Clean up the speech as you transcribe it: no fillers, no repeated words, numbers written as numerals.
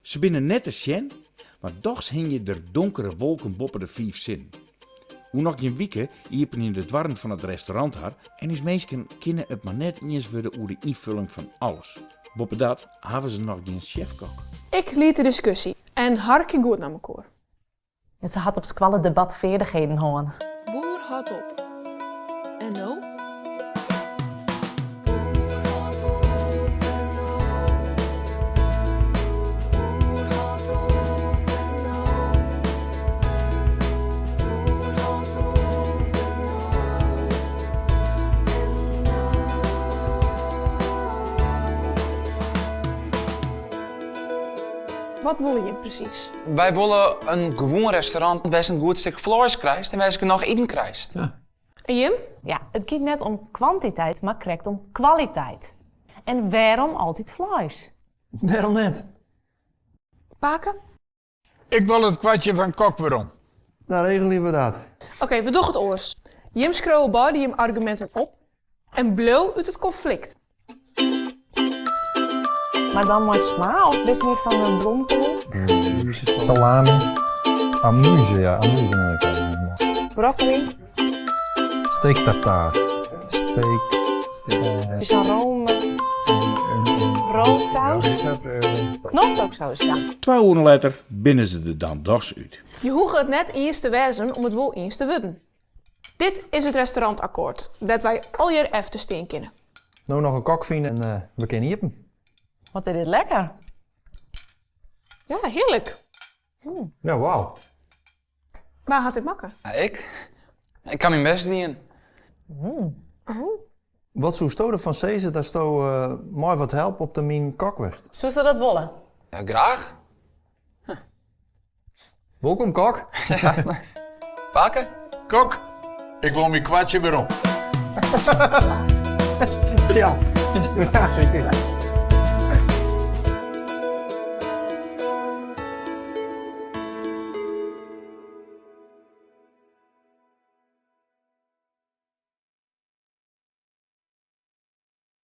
Ze binnen net te sjen, maar dochs hing je der donkere wolken boppen de 5 zin. Hoe nog een week iepen in de dwarren van het restaurant haar en is meesken kunnen het maar net eens worden over de invulling van alles. Boppen dat hebben ze nog geen chefkok. Ik liet de discussie en harken goed naar mekaar. En ze had op squalle debatvaardigheden hoorn. Boer had op. En nou? Wat wil je precies? Wij willen een gewoon restaurant waar ze een goed stuk vlees krijgt en waar ze nog eten krijgt. En Jim? Ja, het gaat net om kwantiteit, maar correct om kwaliteit. En waarom altijd vlees? Waarom net? Paken? Ik wil het kwartje van Kok weer om. Nou, regelen we dat. Oké, we doen het oors. Jim schreeuwde body hem argumenten op en blauw uit het conflict. Maar dan maar sma of dit meer van een bloemkool? Salami. Amuse, ja. Amuse moet ik hebben. Broccoli, Steak tartaar. Steak. dus een rome, roomsaus, knoflooksaus, ja. 2 uur later binnen ze er dan dochs uit. Je hoeft het net eens te wijzen om het wel eens te worden. Dit is het restaurantakkoord, dat wij al jaar even steen kennen. Nou nog een kok vinden en we kunnen iepen. Wat is dit lekker. Ja, heerlijk. Ja, wauw. Waar had ik makken? Ja, ik kan mijn best doen. Wat zou stoden van Cezar dat sto mooi wat help op de min kokwest? Zou ze dat willen? Ja, graag. Welkom kok. Pakken? Kok, ik wil mijn kwartje weer om. Ja.